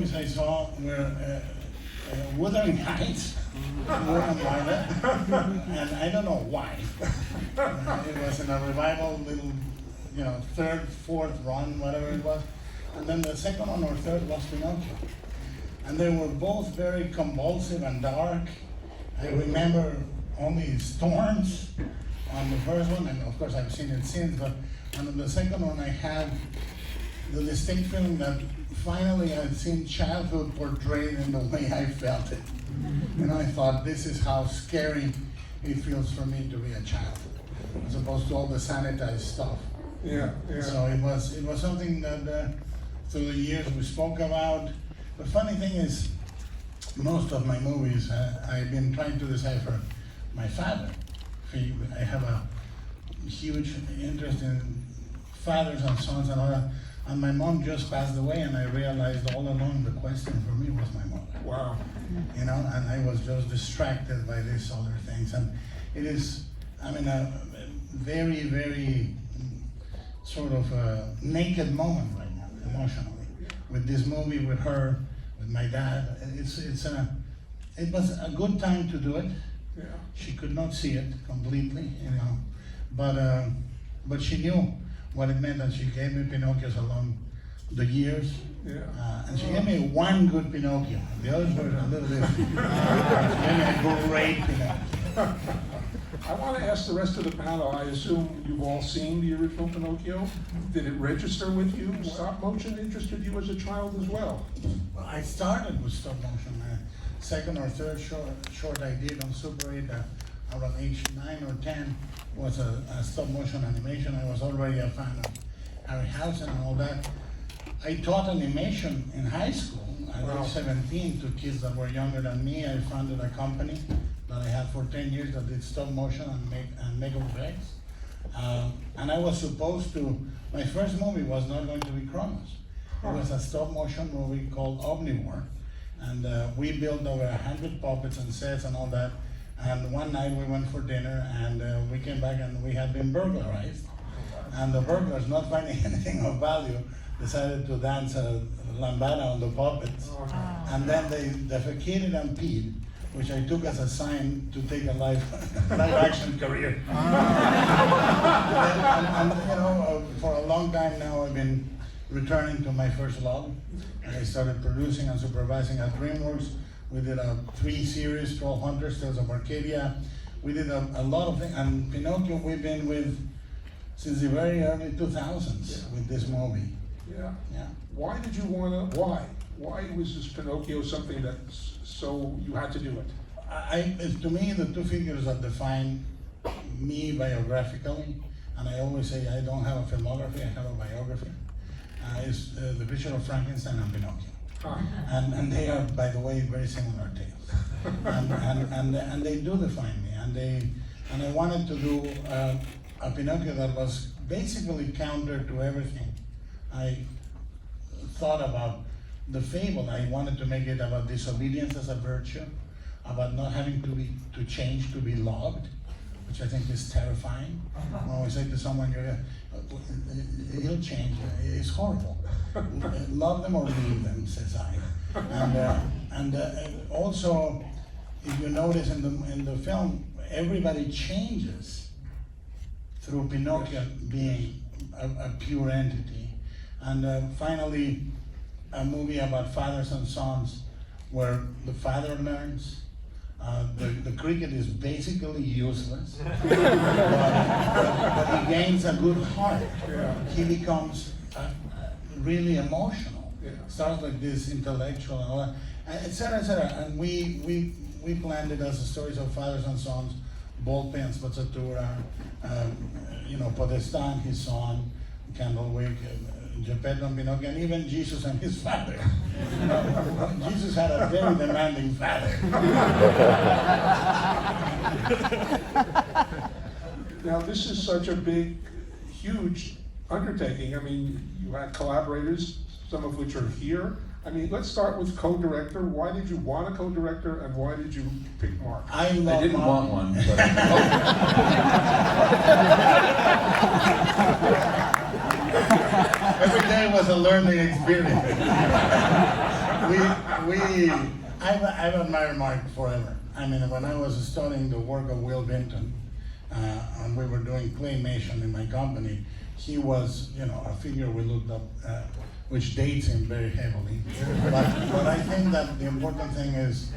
movies I saw were Wuthering Heights, William Wyler, and I don't know why. It was in a revival, little, third, fourth run, whatever it was. And then the second one or third was Pinocchio. And they were both very convulsive and dark. I remember only storms on the first one, and of course I've seen it since, but on the second one I had the distinct feeling that finally I'd seen childhood portrayed in the way I felt it. And I thought, this is how scary it feels for me to be a child, as opposed to all the sanitized stuff. Yeah. So it was something that through the years we spoke about. The funny thing is, most of my movies, I've been trying to decipher my father. I have a huge interest in fathers and sons and all that. And my mom just passed away, and I realized all along the question for me was my mother. Wow. And I was just distracted by these other things. And it is, a very, very sort of naked moment right now, emotionally. With this movie, with her, with my dad. It was a good time to do it. Yeah. She could not see it completely, but she knew what it meant, and she gave me Pinocchios along the years. Yeah. And she gave me one good Pinocchio. The others were a little bit. She gave me a great Pinocchio. I want to ask the rest of the panel, I assume you've all seen the original Pinocchio. Did it register with you? Stop motion interested you as a child as well? Well, I started with stop motion. Second or third short I did on Super 8 around age 9 or 10 was a stop motion animation. I was already a fan of Harryhausen and all that. I taught animation in high school. I was 17 to kids that were younger than me. I founded a company that I had for 10 years that did stop motion and make effects. And I was supposed to, my first movie was not going to be Kronos. It was a stop motion movie called Omnivore. And we built over 100 puppets and sets and all that. And one night we went for dinner, and we came back and we had been burglarized. And the burglars, not finding anything of value, decided to dance a lambada on the puppets. And then they defecated and peed, which I took as a sign to take a live action career. And for a long time now I've been returning to my first love. I started producing and supervising at DreamWorks. We did 3 series, 12 Hunters, Tales of Arcadia. We did a lot of things, and Pinocchio we've been with since the very early 2000s with this movie. Yeah. Yeah. Why did you want to, why was this Pinocchio something that so you had to do it? To me, the two figures that define me biographically, and I always say I don't have a filmography, I have a biography, is the picture of Frankenstein and Pinocchio. And they are, by the way, very similar tales. and they do define me. And I wanted to do a Pinocchio that was basically counter to everything I thought about the fable. I wanted to make it about disobedience as a virtue, about not having to change to be loved, which I think is terrifying. When we say to someone, he'll change, it's horrible. Love them or leave them, says I. And also, if you notice in the film, everybody changes through Pinocchio being a pure entity. And finally, a movie about fathers and sons, where the father learns. The cricket is basically useless, but he gains a good heart. He becomes really emotional. Starts like this intellectual and all that, etc., etc. And we planned it as a stories of fathers and sons, Ballpen, Spazzatura, Podestan, his son, Candlewick, Geppetto and Pinocchio, and even Jesus and his father. Jesus had a very demanding father. Now this is such a big, huge undertaking. I mean, you had collaborators, some of which are here. I mean, let's start with co-director. Why did you want a co-director, and why did you pick Mark? I didn't want one. But every day was a learning experience. I've admired Mark forever. I mean, when I was studying the work of Will Vinton, and we were doing claymation in my company, he was, a figure we looked up, which dates him very heavily. But I think that the important thing is,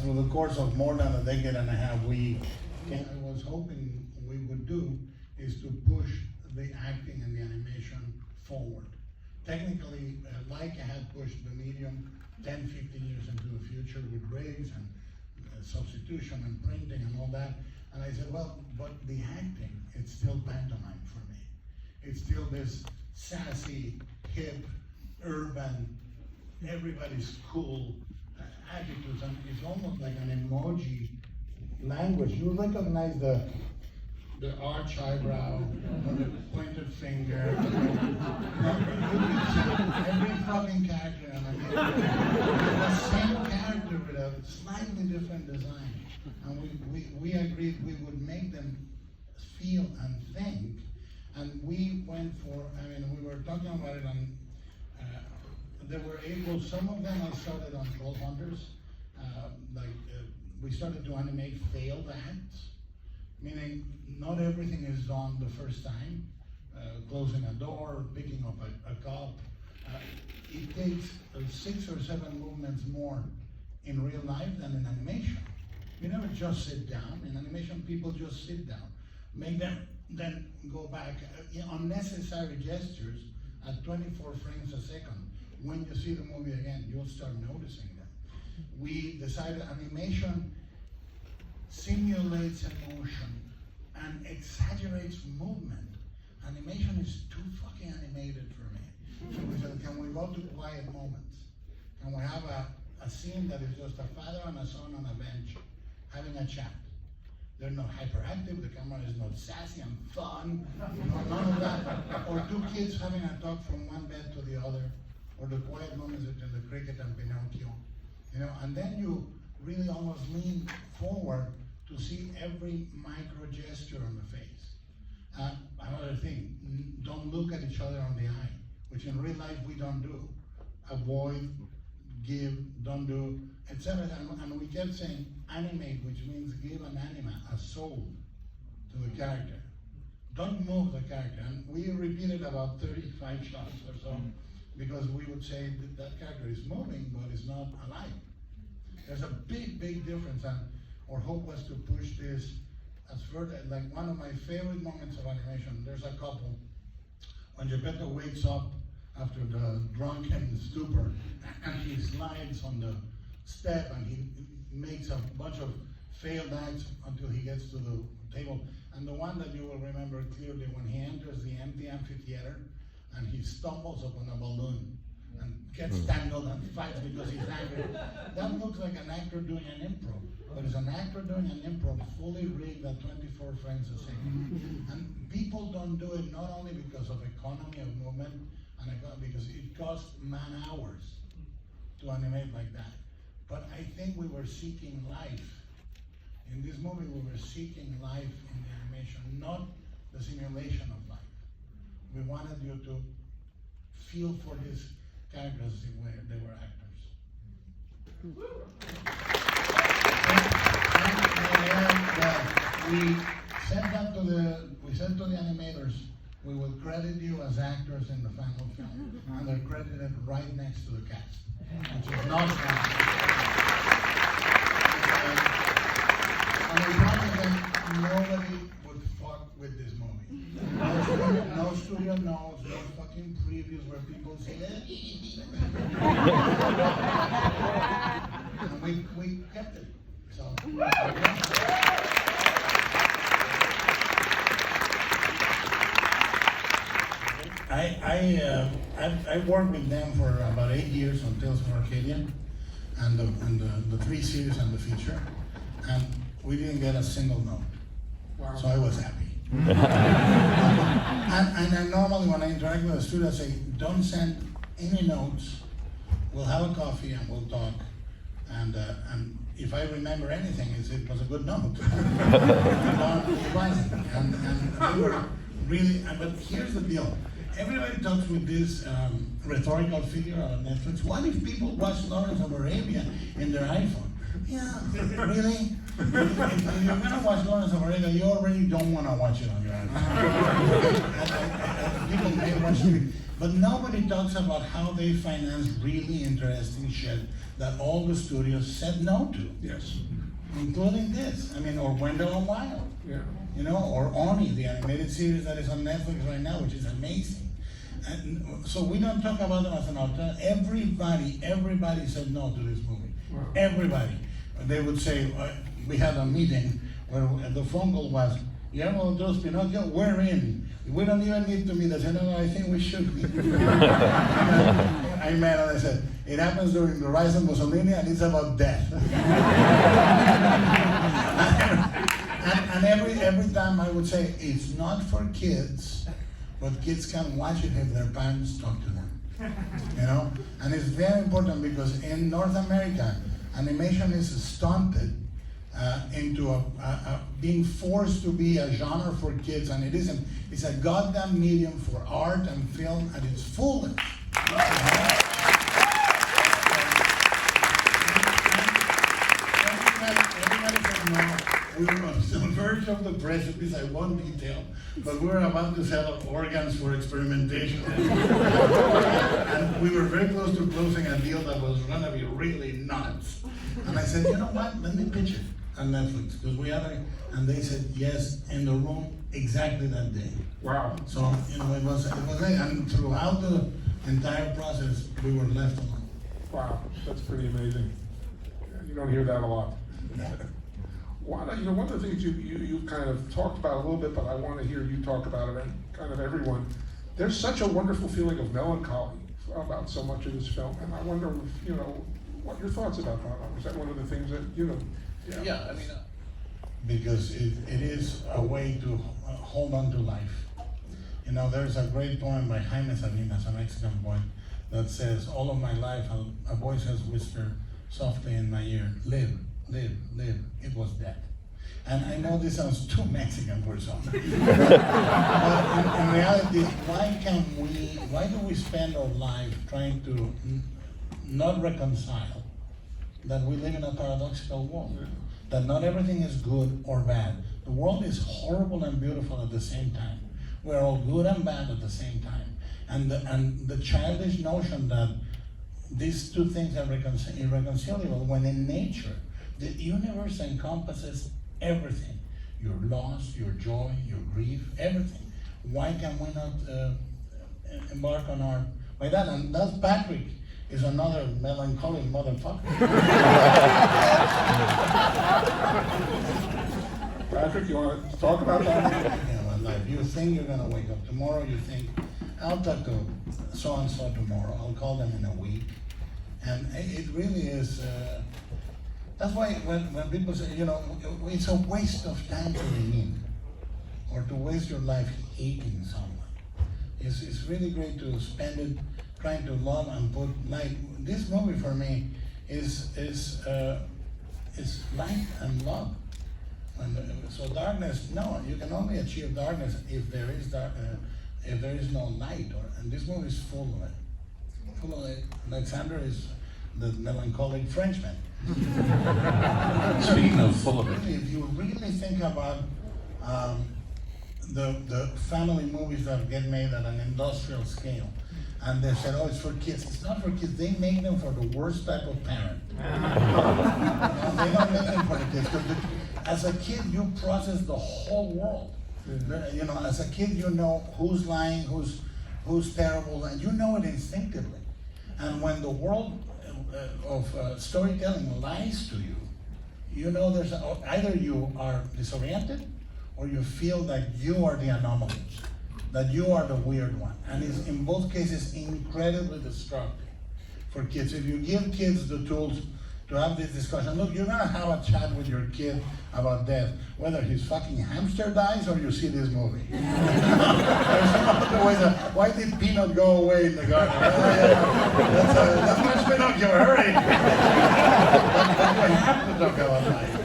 through the course of more than a decade and a half, I was hoping we would do is to push the acting and the animation forward. Technically, Leica had pushed the medium 10, 15 years into the future with rays and substitution and printing and all that. And I said, well, but the acting, it's still pantomime for me. It's still this sassy, hip, urban, everybody's cool attitudes, and it's almost like an emoji language. You recognize the arch eyebrow, or the pointed finger. Every fucking character, the same character with a slightly different design. And we agreed we would make them feel and think. And we went for, we were talking about it on, they were able, some of them I started on Troll Hunters, we started to animate failed acts, meaning not everything is done the first time, closing a door, picking up a cup. It takes 6 or 7 movements more in real life than in animation. You never just sit down. In animation, people just sit down. Make them then go back. Unnecessary gestures at 24 frames a second. When you see the movie again, you'll start noticing them. We decided animation simulates emotion and exaggerates movement. Animation is too fucking animated for me. So we said, can we go to quiet moments? Can we have a scene that is just a father and a son on a bench having a chat? They're not hyperactive, the camera is not sassy and fun, none of that. Or 2 kids having a talk from one bed to the other, or the quiet moments between the cricket and Pinocchio. And then you really almost lean forward to see every micro gesture on the face. Another thing, don't look at each other on the eye, which in real life we don't do. Avoid, give, don't do, etc. And we kept saying animate, which means give an anima, a soul, to the character. Don't move the character. And we repeated about 35 shots or so, because we would say that character is moving, but it's not alive. There's a big, big difference, and our hope was to push this as further. Like one of my favorite moments of animation, there's a couple, when Geppetto wakes up after the drunken stupor, and he slides on the step, and he makes a bunch of failed acts until he gets to the table. And the one that you will remember clearly, when he enters the empty amphitheater, and he stumbles upon a balloon, and gets tangled and fights because he's angry. That looks like an actor doing an improv, but it's an actor doing an improv fully rigged at 24 frames a second. And people don't do it not only because of economy of movement, and because it costs man hours to animate like that. But I think we were seeking life. In this movie, we were seeking life in the animation, not the simulation of life. We wanted you to feel for these characters they were actors. We said to the animators, we will credit you as actors in the final film, and they're credited right next to the cast, which is not and we promised that nobody would fuck with this movie. No studio notes, no fucking previews where people say, and we kept it. So, I worked with them for about 8 years on Tales of Arcadia, and the 3 series and the feature, and we didn't get a single note. Wow. So I was happy. And I normally, when I interact with a studio, I say, don't send any notes. We'll have a coffee and we'll talk. And if I remember anything, it was a good note. And we were really, but here's the deal. everybody talks with this rhetorical figure on Netflix. What if people watch Lawrence of Arabia in their iPhone? Yeah, really? If you're gonna watch Lawrence of Arabia, you already don't want to watch it on your iPhone. People may watch TV. But nobody talks about how they finance really interesting shit that all the studios said no to. Yes. Including this. I mean, or Wendell and Wild. Yeah. You know, or Oni, the animated series that is on Netflix right now, which is amazing. And so we don't talk about them as an alternative. Everybody said no to this movie. Wow. Everybody. They would say, we had a meeting where the phone call was, Guillermo Del Toro's Pinocchio, we're in. We don't even need to meet. I said, no, I think we should meet. I met and I said, it happens during the rise of Mussolini and it's about death. and every time I would say, it's not for kids, but kids can watch it if their parents talk to them. You know? And it's very important because in North America, animation is stunted into being forced to be a genre for kids, and it isn't. It's a goddamn medium for art and film at its fullest. Everybody said no. We were on the verge of the precipice, I won't detail, but we were about to sell organs for experimentation. And we were very close to closing a deal that was going to be really nuts. And I said, you know what, let me pitch it on Netflix, because we have it. And they said yes in the room exactly that day. Wow. So, you know, it was and throughout the entire process, we were left alone. Wow, that's pretty amazing. You don't hear that a lot. One of the things you kind of talked about a little bit, but I want to hear you talk about it, and kind of everyone. There's such a wonderful feeling of melancholy about so much of this film, and I wonder, what your thoughts about that are. Is that one of the things that, Yeah, I mean, Because it is a way to hold on to life. You know, there's a great poem by Jaime Salinas, a Mexican poet, that says, all of my life a voice has whispered softly in my ear, live, live, live, it was death. And I know this sounds too Mexican for some. But in reality, why do we spend our life trying to not reconcile that we live in a paradoxical world? That not everything is good or bad. The world is horrible and beautiful at the same time. We're all good and bad at the same time. And the childish notion that these two things are irreconcilable, when in nature, the universe encompasses everything. Your loss, your joy, your grief, everything. Why can we not embark on our, by that? And that's Patrick is another melancholy motherfucker. Patrick, you want to talk about that? Yeah, life. You think you're gonna wake up tomorrow, you think, I'll talk to so-and-so tomorrow, I'll call them in a week. And it really is, that's why when people say, it's a waste of time to be mean, or to waste your life hating someone. It's really great to spend it trying to love and put light. This movie for me is light and love. So darkness, no, you can only achieve darkness if there is no light. And this movie is full of it. Full of it. Alexander is the melancholic Frenchman. speaking of full of it, If you really think about the family movies that get made at an industrial scale, and they said, oh, it's for kids. It's not for kids. They make them for the worst type of parent. They don't make them for the kids. Because as a kid, you process the whole world. As a kid, you know who's lying, who's terrible, and you know it instinctively. And when the world of storytelling lies to you, you know there's either you are disoriented or you feel that you are the anomaly, that you are the weird one. And it's in both cases incredibly destructive for kids. If you give kids the tools to have this discussion, look, you're gonna have a chat with your kid about death, whether his fucking hamster dies or you see this movie. There's no other way that, why did Peanut go away in the garden? That's much Pinocchio, hurry! But you have to talk about life.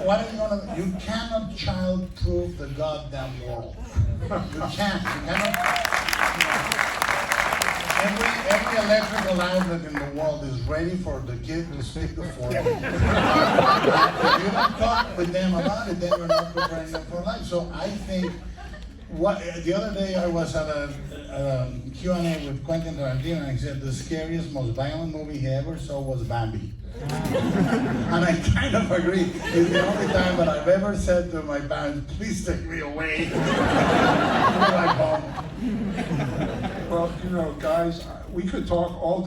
What are you gonna, you cannot child-proof the goddamn world. You can't. Every electrical outlet in the world is ready for the kid to stick the fork. If you don't talk with them about it, then you're not preparing them for life. So I think, the other day I was at a Q&A with Quentin Tarantino, and he said the scariest, most violent movie he ever saw was Bambi. And I kind of agree. It's the only time that I've ever said to my parents, please take me away. Go back home. Well, guys, we could talk all